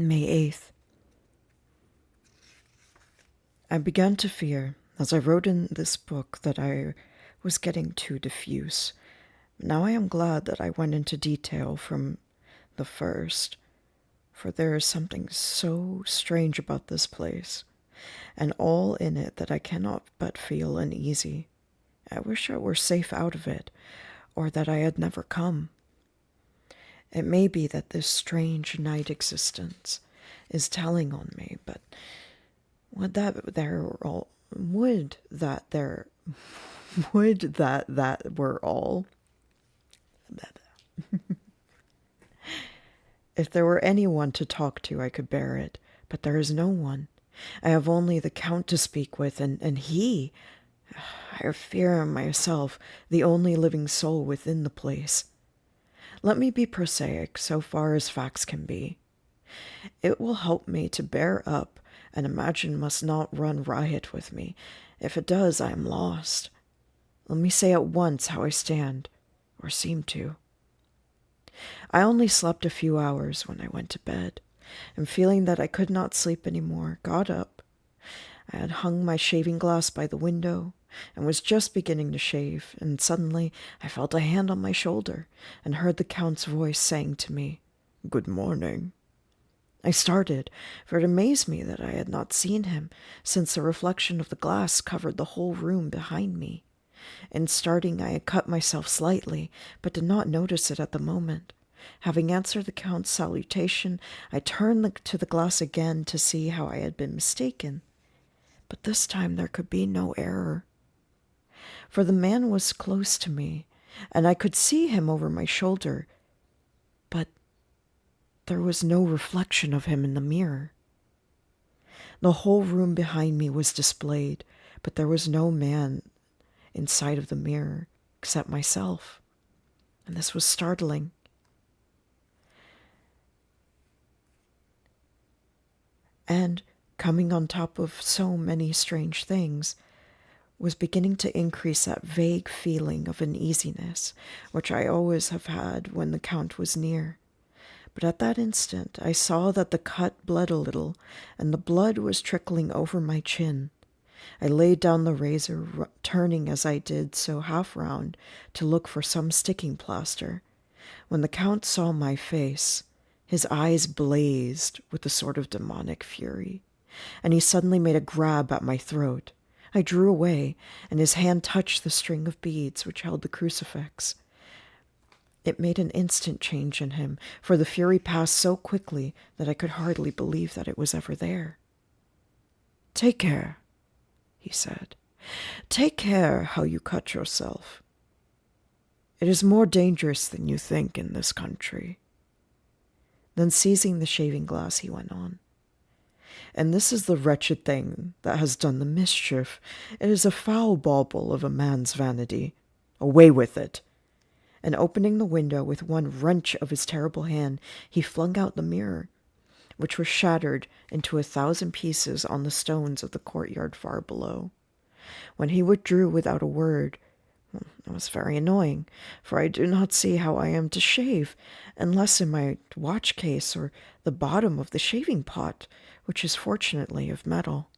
May 8th. I began to fear, as I wrote in this book, that I was getting too diffuse. Now I am glad that I went into detail from the first, for there is something so strange about this place, and all in it that I cannot but feel uneasy. I wish I were safe out of it, or that I had never come. It may be that this strange night existence is telling on me, but would that there all would that there would that were all. If there were anyone to talk to, I could bear it, but there is no one. I have only the Count to speak with, and he, I fear myself, the only living soul within the place. Let me be prosaic so far as facts can be. It will help me to bear up, and imagine must not run riot with me. If it does, I am lost. Let me say at once how I stand, or seem to. I only slept a few hours when I went to bed, and feeling that I could not sleep any more, got up. I had hung my shaving glass by the window, and was just beginning to shave, and suddenly I felt a hand on my shoulder, and heard the Count's voice saying to me, "Good morning." I started, for it amazed me that I had not seen him, since the reflection of the glass covered the whole room behind me. In starting, I had cut myself slightly, but did not notice it at the moment. Having answered the Count's salutation, I turned to the glass again to see how I had been mistaken. But this time there could be no error, for the man was close to me, and I could see him over my shoulder, but there was no reflection of him in the mirror. The whole room behind me was displayed, but there was no man inside of the mirror except myself, and this was startling. And, coming on top of so many strange things, was beginning to increase that vague feeling of uneasiness which I always have had when the Count was near. But at that instant I saw that the cut bled a little, and the blood was trickling over my chin. I laid down the razor, turning as I did so half round to look for some sticking plaster. When the Count saw my face, his eyes blazed with a sort of demonic fury, and he suddenly made a grab at my throat. I drew away, and his hand touched the string of beads which held the crucifix. It made an instant change in him, for the fury passed so quickly that I could hardly believe that it was ever there. "Take care," he said. "Take care how you cut yourself. It is more dangerous than you think in this country." Then seizing the shaving glass, he went on. "And this is the wretched thing that has done the mischief. It is a foul bauble of a man's vanity. Away with it!" And opening the window with one wrench of his terrible hand, he flung out the mirror, which was shattered into 1,000 pieces on the stones of the courtyard far below. When he withdrew without a word, it was very annoying, for I do not see how I am to shave, unless in my watch case or the bottom of the shaving pot, which is fortunately of metal.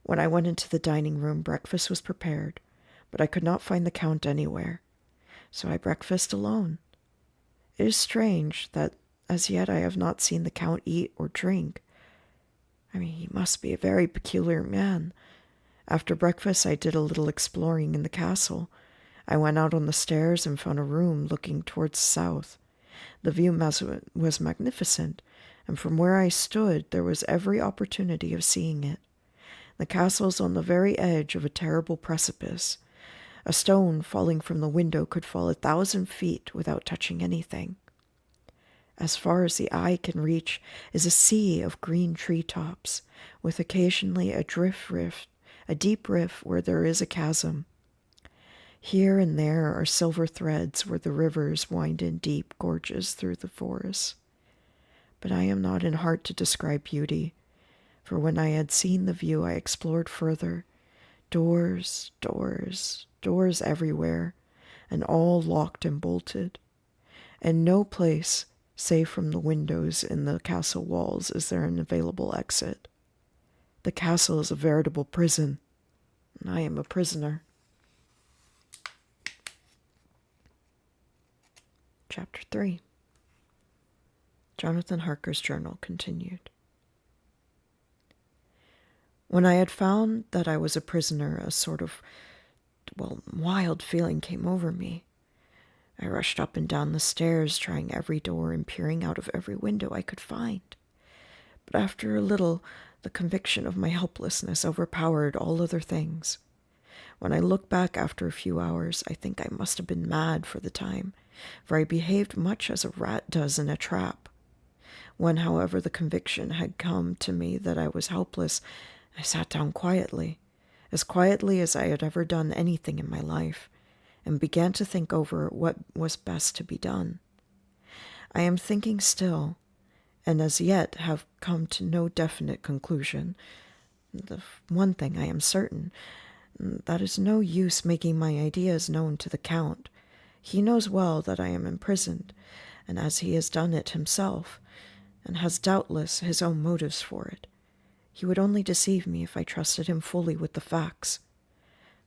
When I went into the dining room, breakfast was prepared, but I could not find the Count anywhere, so I breakfasted alone. It is strange that as yet I have not seen the Count eat or drink. He must be a very peculiar man. After breakfast, I did a little exploring in the castle. I went out on the stairs and found a room looking towards the south. The view was magnificent, and from where I stood there was every opportunity of seeing it. The castle is on the very edge of a terrible precipice. A stone falling from the window could fall 1,000 feet without touching anything. As far as the eye can reach is a sea of green treetops, with occasionally a deep rift where there is a chasm. Here and there are silver threads where the rivers wind in deep gorges through the forests. But I am not in heart to describe beauty, for when I had seen the view I explored further. Doors, doors, doors everywhere, and all locked and bolted, and no place Say from the windows in the castle walls, is there an available exit? The castle is a veritable prison, and I am a prisoner. Chapter 3. Jonathan Harker's journal continued. When I had found that I was a prisoner, a sort of, wild feeling came over me. I rushed up and down the stairs, trying every door and peering out of every window I could find. But after a little, the conviction of my helplessness overpowered all other things. When I look back after a few hours, I think I must have been mad for the time, for I behaved much as a rat does in a trap. When, however, the conviction had come to me that I was helpless, I sat down quietly as I had ever done anything in my life, and began to think over what was best to be done. I am thinking still, and as yet have come to no definite conclusion. The one thing I am certain, that is no use making my ideas known to the Count. He knows well that I am imprisoned, and as he has done it himself, and has doubtless his own motives for it, he would only deceive me if I trusted him fully with the facts.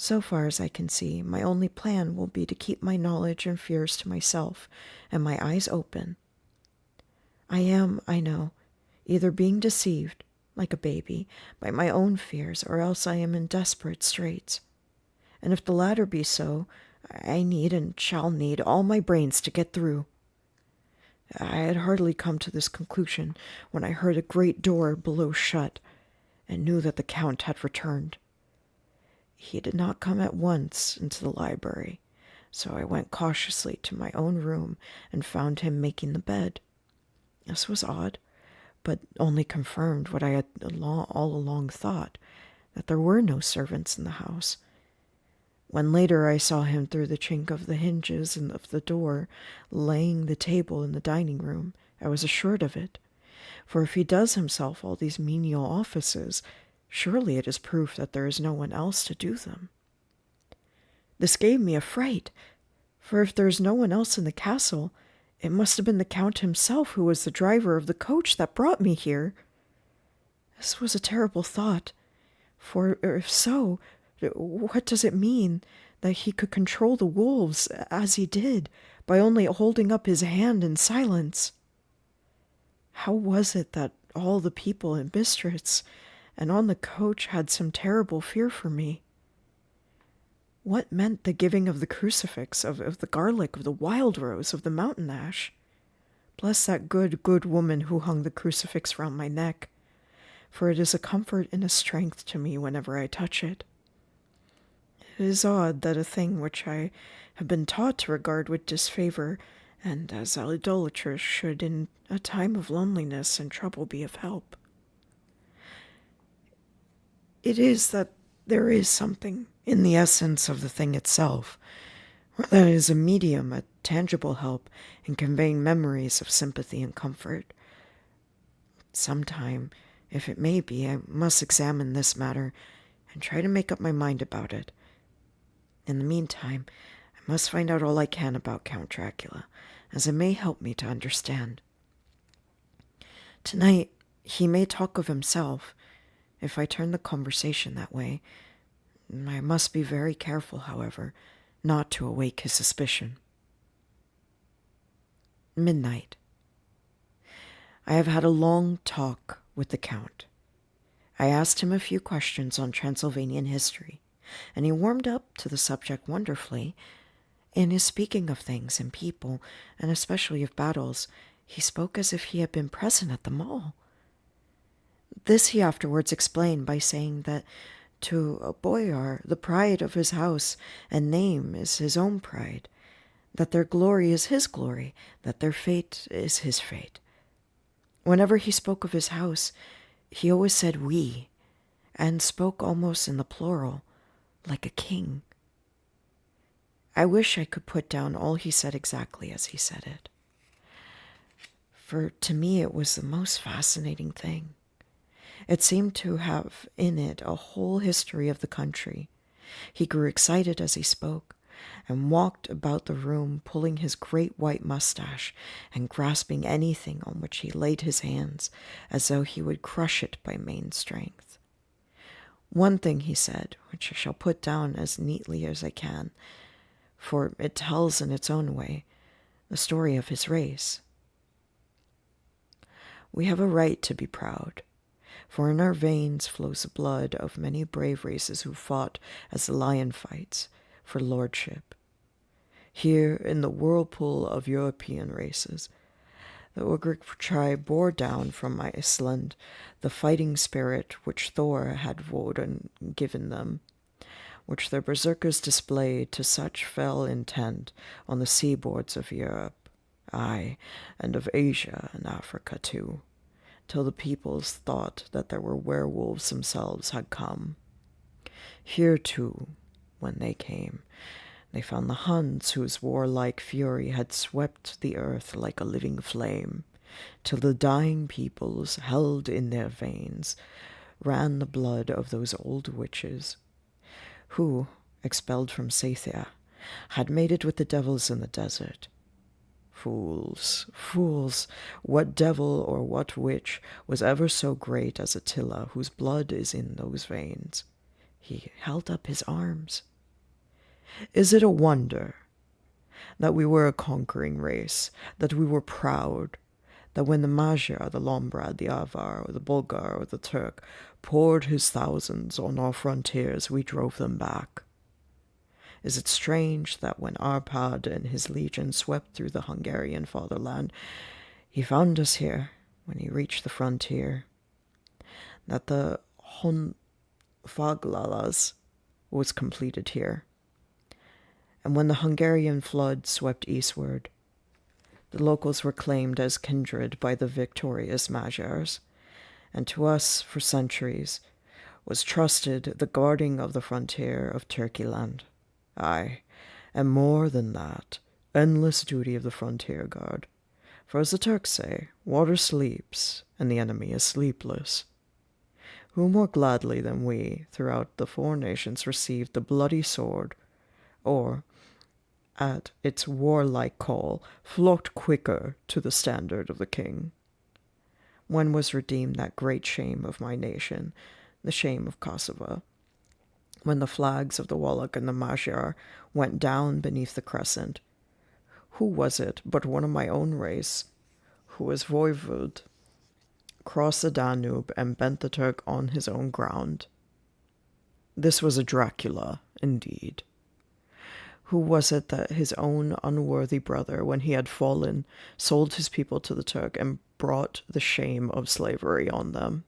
So far as I can see, my only plan will be to keep my knowledge and fears to myself, and my eyes open. I am, I know, either being deceived, like a baby, by my own fears, or else I am in desperate straits. And if the latter be so, I need and shall need all my brains to get through. I had hardly come to this conclusion when I heard a great door below shut, and knew that the Count had returned. He did not come at once into the library, so I went cautiously to my own room and found him making the bed. This was odd, but only confirmed what I had all along thought, that there were no servants in the house. When later I saw him through the chink of the hinges and of the door, laying the table in the dining room, I was assured of it. For if he does himself all these menial offices, surely it is proof that there is no one else to do them. This gave me a fright, for if there is no one else in the castle, it must have been the Count himself who was the driver of the coach that brought me here. This was a terrible thought, for if so, what does it mean that he could control the wolves as he did by only holding up his hand in silence? How was it that all the people in Bistritz and on the coach had some terrible fear for me? What meant the giving of the crucifix, of the garlic, of the wild rose, of the mountain ash? Bless that good woman who hung the crucifix round my neck, for it is a comfort and a strength to me whenever I touch it. It is odd that a thing which I have been taught to regard with disfavor and as idolatrous should in a time of loneliness and trouble be of help. It is that there is something in the essence of the thing itself, or that it is a medium, a tangible help in conveying memories of sympathy and comfort. Sometime, if it may be, I must examine this matter and try to make up my mind about it. In the meantime, I must find out all I can about Count Dracula, as it may help me to understand. Tonight, he may talk of himself. If I turn the conversation that way, I must be very careful, however, not to awake his suspicion. Midnight. I have had a long talk with the Count. I asked him a few questions on Transylvanian history, and he warmed up to the subject wonderfully. In his speaking of things and people, and especially of battles, he spoke as if he had been present at them all. This he afterwards explained by saying that to a boyar the pride of his house and name is his own pride, that their glory is his glory, that their fate is his fate. Whenever he spoke of his house, he always said we, and spoke almost in the plural, like a king. I wish I could put down all he said exactly as he said it, for to me it was the most fascinating thing. It seemed to have in it a whole history of the country. He grew excited as he spoke, and walked about the room, pulling his great white mustache and grasping anything on which he laid his hands, as though he would crush it by main strength. One thing he said, which I shall put down as neatly as I can, for it tells in its own way the story of his race. We have a right to be proud, for in our veins flows the blood of many brave races who fought as the lion fights for lordship. Here, in the whirlpool of European races, the Ugric tribe bore down from Iceland the fighting spirit which Thor had Woden given them, which their berserkers displayed to such fell intent on the seaboards of Europe, aye, and of Asia and Africa too, till the peoples thought that there were werewolves themselves had come. Here too, when they came, they found the Huns whose warlike fury had swept the earth like a living flame, till the dying peoples held in their veins ran the blood of those old witches, who, expelled from Scythia, had mated with the devils in the desert. Fools, fools, what devil or what witch was ever so great as Attila, whose blood is in those veins? He held up his arms. Is it a wonder that we were a conquering race, that we were proud, that when the Magyar, the Lombard, the Avar, or the Bulgar, or the Turk poured his thousands on our frontiers, we drove them back? Is it strange that when Arpad and his legion swept through the Hungarian fatherland, he found us here when he reached the frontier, that the Honfaglalas was completed here, and when the Hungarian flood swept eastward, the locals were claimed as kindred by the victorious Magyars, and to us, for centuries, was trusted the guarding of the frontier of Turkeyland. Aye, and more than that, endless duty of the frontier guard. For as the Turks say, water sleeps, and the enemy is sleepless. Who more gladly than we, throughout the four nations, received the bloody sword, or, at its warlike call, flocked quicker to the standard of the king? When was redeemed that great shame of my nation, the shame of Kosovo? When the flags of the Wallach and the Magyar went down beneath the crescent, who was it but one of my own race, who as voivode crossed the Danube and bent the Turk on his own ground? This was a Dracula, indeed. Who was it that his own unworthy brother, when he had fallen, sold his people to the Turk and brought the shame of slavery on them?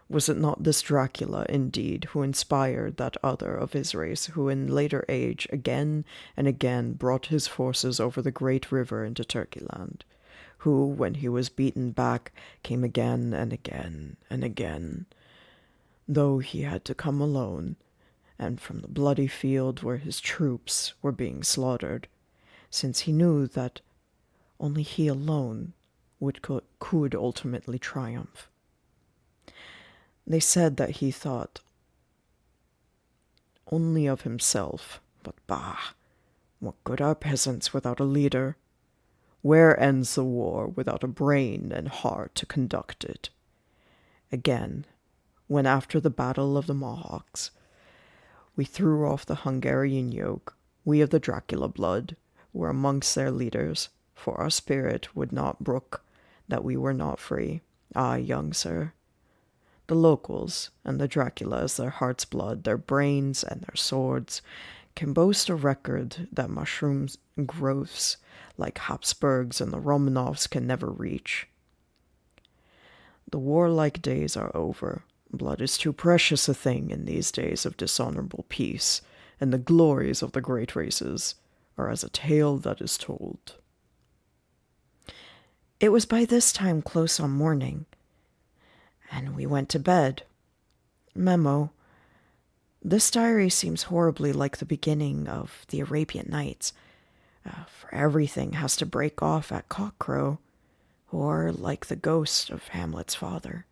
Was it not this Dracula, indeed, who inspired that other of his race, who in later age again and again brought his forces over the great river into Turkeyland, who, when he was beaten back, came again and again and again, though he had to come alone, and from the bloody field where his troops were being slaughtered, since he knew that only he alone could ultimately triumph. They said that he thought only of himself, but bah, what good are peasants without a leader? Where ends the war without a brain and heart to conduct it? Again, when after the Battle of the Mohawks, we threw off the Hungarian yoke, we of the Dracula blood were amongst their leaders, for our spirit would not brook that we were not free. Ah, young sir, the locals and the Draculas, their heart's blood, their brains, and their swords, can boast a record that mushrooms growths like Habsburgs and the Romanovs can never reach. The warlike days are over. Blood is too precious a thing in these days of dishonorable peace, and the glories of the great races are as a tale that is told. It was by this time close on morning, and we went to bed. Memo. This diary seems horribly like the beginning of the Arabian Nights, for everything has to break off at cockcrow, or like the ghost of Hamlet's father.